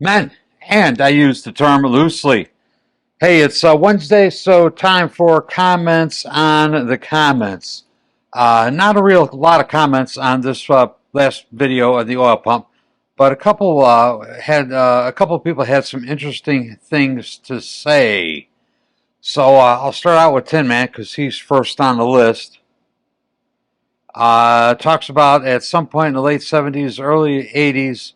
Men, and I use the term loosely. Hey, it's Wednesday, so time for comments on the comments. Not a real lot of comments on this last video of the oil pump, but a couple people had some interesting things to say. So I'll start out with Tin Man because he's first on the list. Talks about at some point in the late 70s, early 80s,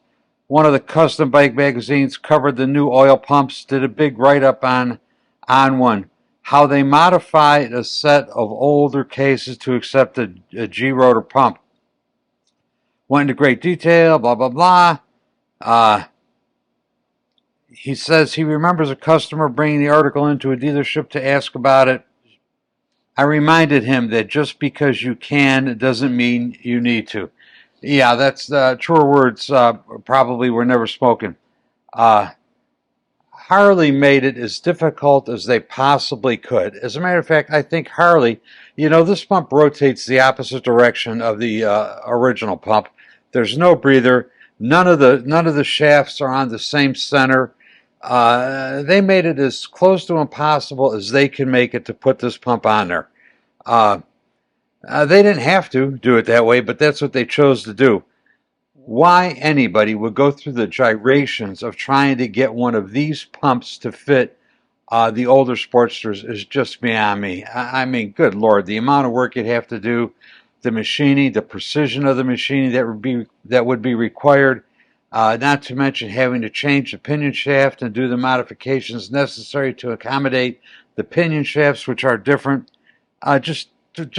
one of the custom bike magazines covered the new oil pumps, did a big write-up on one, how they modified a set of older cases to accept a G-rotor pump. Went into great detail, blah, blah, blah. He says he remembers a customer bringing the article into a dealership to ask about it. I reminded him that just because you can doesn't mean you need to. Yeah, that's truer words probably were never spoken. Harley made it as difficult as they possibly could. As a matter of fact, I think Harley, this pump rotates the opposite direction of the original pump. There's no breather. None of the shafts are on the same center. They made it as close to impossible as they can make it to put this pump on there. They didn't have to do it that way, but that's what they chose to do. Why anybody would go through the gyrations of trying to get one of these pumps to fit the older Sportsters is just beyond me. I mean, good Lord, the amount of work you'd have to do, the machining, the precision of the machining that would be required, not to mention having to change the pinion shaft and do the modifications necessary to accommodate the pinion shafts, which are different. Just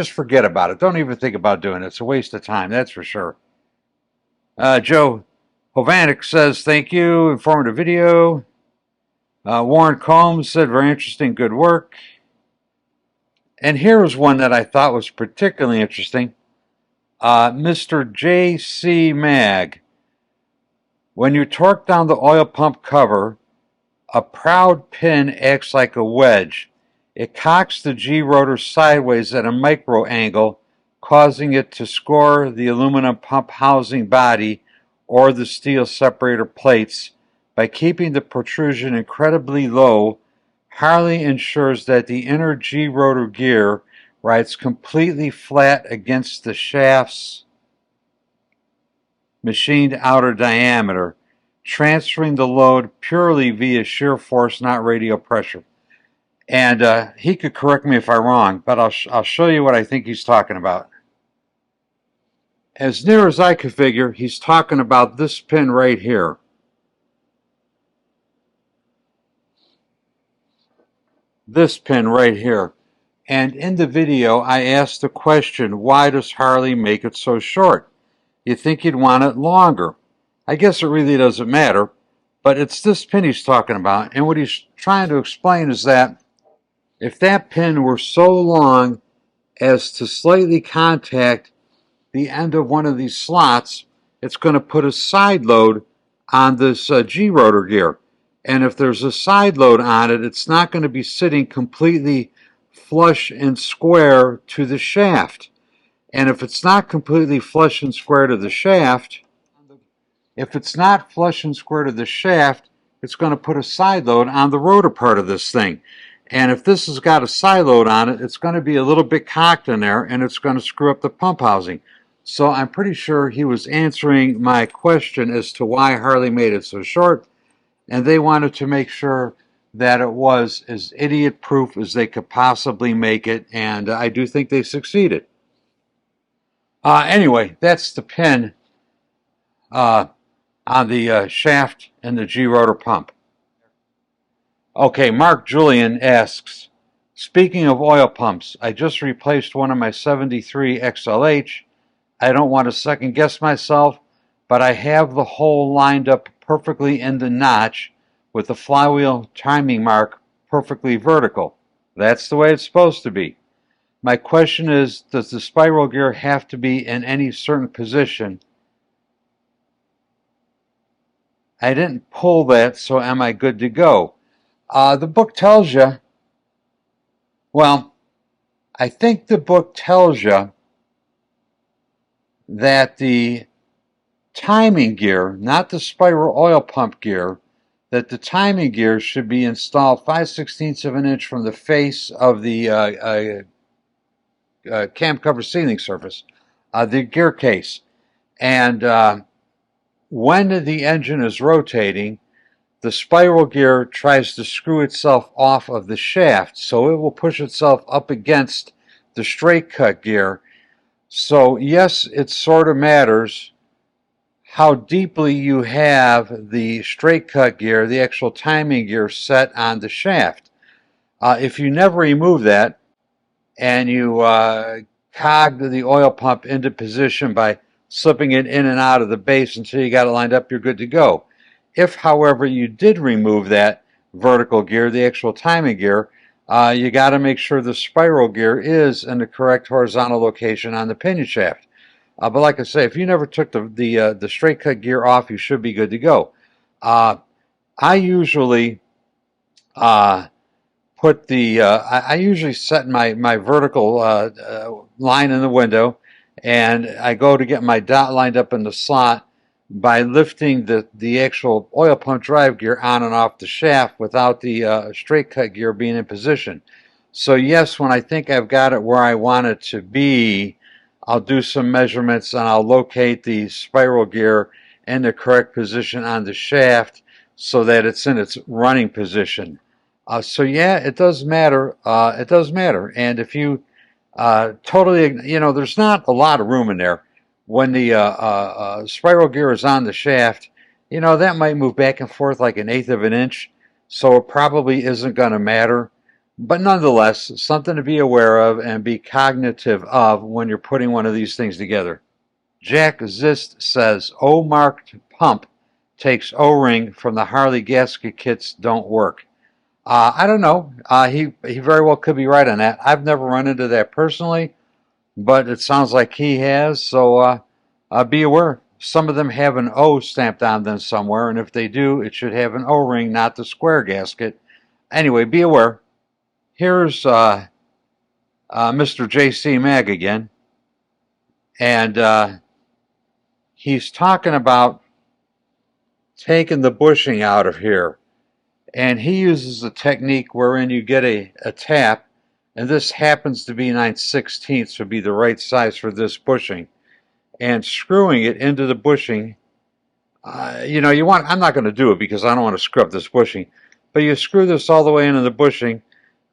forget about it. Don't even think about doing it. It's a waste of time, that's for sure. Joe Hovanek says, thank you, informative video. Warren Combs said, very interesting, good work. And here was one that I thought was particularly interesting. Mr. J.C. Mag, when you torque down the oil pump cover, a proud pin acts like a wedge. It cocks the G-rotor sideways at a micro angle, causing it to score the aluminum pump housing body or the steel separator plates. By keeping the protrusion incredibly low, Harley ensures that the inner G-rotor gear rides completely flat against the shaft's machined outer diameter, transferring the load purely via shear force, not radial pressure. And he could correct me if I'm wrong, but I'll show you what I think he's talking about. As near as I could figure, he's talking about this pin right here. This pin right here. And in the video, I asked the question, why does Harley make it so short? You think you'd want it longer. I guess it really doesn't matter, but it's this pin he's talking about. And what he's trying to explain is that if that pin were so long as to slightly contact the end of one of these slots, it's going to put a side load on this G-rotor gear. And if there's a side load on it, it's not going to be sitting completely flush and square to the shaft. And if it's not completely flush and square to the shaft, it's going to put a side load on the rotor part of this thing. And if this has got a side load on it, it's going to be a little bit cocked in there, and it's going to screw up the pump housing. So I'm pretty sure he was answering my question as to why Harley made it so short, and they wanted to make sure that it was as idiot-proof as they could possibly make it, and I do think they succeeded. Anyway, that's the pin on the shaft and the G-rotor pump. Okay, Mark Julian asks, speaking of oil pumps, I just replaced one of my 73 XLH. I don't want to second guess myself, but I have the hole lined up perfectly in the notch with the flywheel timing mark perfectly vertical. That's the way it's supposed to be. My question is, does the spiral gear have to be in any certain position? I didn't pull that, so am I good to go? The book tells you, well, I think the book tells you that the timing gear, not the spiral oil pump gear, that the timing gear should be installed 5/16 of an inch from the face of the cam cover sealing surface, the gear case. And when the engine is rotating, the spiral gear tries to screw itself off of the shaft, so it will push itself up against the straight cut gear. So yes, it sort of matters how deeply you have the straight cut gear, the actual timing gear, set on the shaft. If you never remove that and you cog the oil pump into position by slipping it in and out of the base until you got it lined up, you're good to go. If, however, you did remove that vertical gear, the actual timing gear, you got to make sure the spiral gear is in the correct horizontal location on the pinion shaft. But like I say, if you never took the straight cut gear off, you should be good to go. I usually I usually set my vertical line in the window, and I go to get my dot lined up in the slot by lifting the actual oil pump drive gear on and off the shaft without the straight cut gear being in position. So yes, when I think I've got it where I want it to be, I'll do some measurements and I'll locate the spiral gear in the correct position on the shaft so that it's in its running position. So yeah, it does matter. It does matter. And if you totally, there's not a lot of room in there. When the spiral gear is on the shaft, that might move back and forth like 1/8 of an inch. So it probably isn't going to matter. But nonetheless, something to be aware of and be cognitive of when you're putting one of these things together. Jack Zist says, O-marked pump takes O-ring from the Harley gasket kits don't work. I don't know. He very well could be right on that. I've never run into that personally, but it sounds like he has. So be aware. Some of them have an O stamped on them somewhere, and if they do, it should have an O-ring, not the square gasket. Anyway, be aware. Here's Mr. J.C. Mag again, and he's talking about taking the bushing out of here. And he uses a technique wherein you get a tap, and this happens to be 9/16, would be the right size for this bushing, and screwing it into the bushing. I'm not going to do it because I don't want to screw up this bushing, but you screw this all the way into the bushing.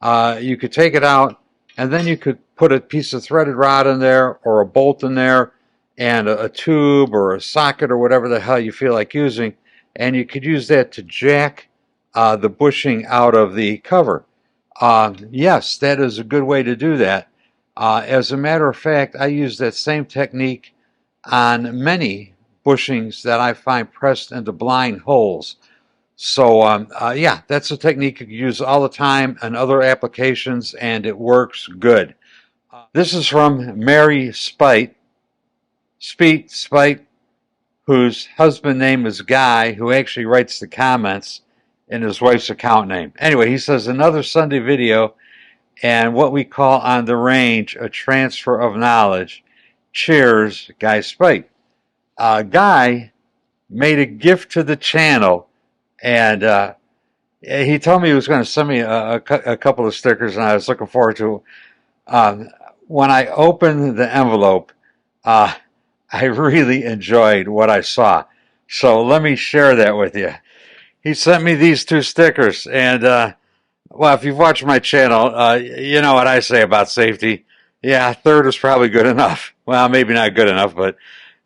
You could take it out, and then you could put a piece of threaded rod in there or a bolt in there and a tube or a socket or whatever the hell you feel like using, and you could use that to jack the bushing out of the cover. Yes, that is a good way to do that. As a matter of fact, I use that same technique on many bushings that I find pressed into blind holes. So yeah, that's a technique you can use all the time in other applications, and it works good. This is from Mary Spite, whose husband name is Guy, who actually writes the comments in his wife's account name. Anyway, he says, another Sunday video and what we call on the range a transfer of knowledge. Cheers, Guy Spite. Guy made a gift to the channel, and he told me he was going to send me a couple of stickers, and I was looking forward to it. When I opened the envelope, I really enjoyed what I saw. So let me share that with you. He sent me these 2 stickers, and well, if you've watched my channel, you know what I say about safety. Yeah, third is probably good enough. Well, maybe not good enough, but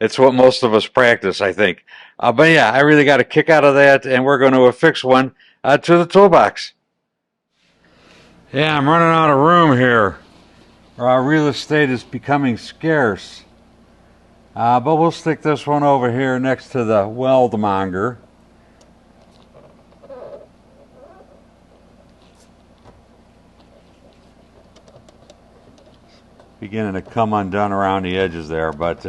it's what most of us practice, I think. But yeah, I really got a kick out of that, and we're going to affix one to the toolbox. Yeah, I'm running out of room here. Real estate is becoming scarce. But we'll stick this one over here next to the weldmonger. Beginning to come undone around the edges there, but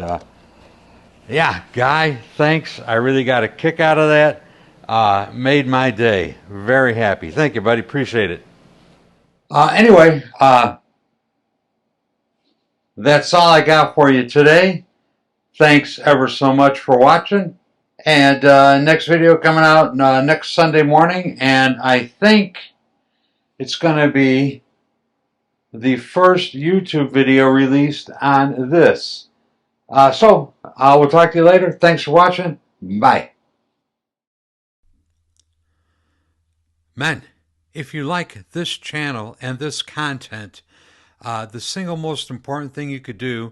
yeah, Guy, thanks. I really got a kick out of that. Made my day. Very happy. Thank you, buddy. Appreciate it. Anyway, that's all I got for you today. Thanks ever so much for watching, And next video coming out next Sunday morning, and I think it's going to be the first YouTube video released on this. So we'll talk to you later. Thanks for watching. Bye. Men, if you like this channel and this content, the single most important thing you could do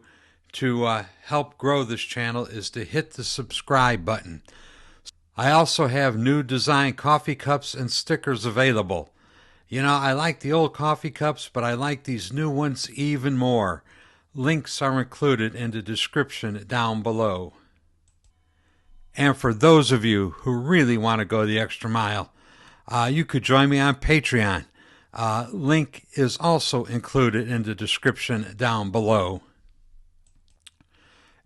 to help grow this channel is to hit the subscribe button. I also have new design coffee cups and stickers available. You know, I like the old coffee cups, but I like these new ones even more. Links are included in the description down below. And for those of you who really want to go the extra mile, you could join me on Patreon. Link is also included in the description down below.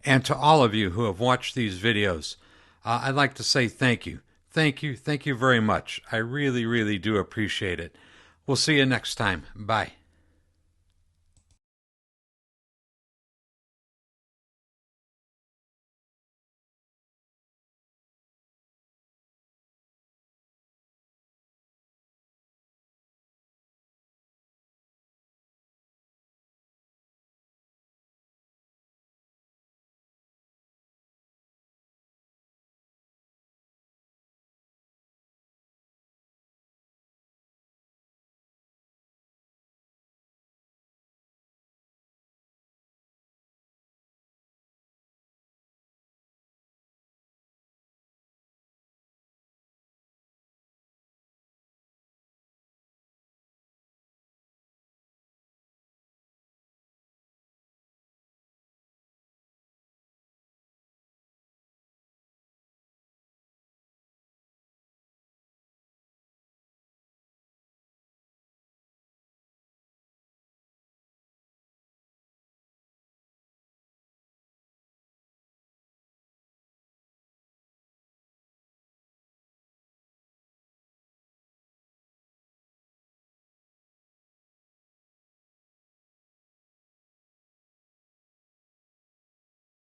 And to all of you who have watched these videos, I'd like to say thank you. Thank you very much. I really, really do appreciate it. We'll see you next time. Bye.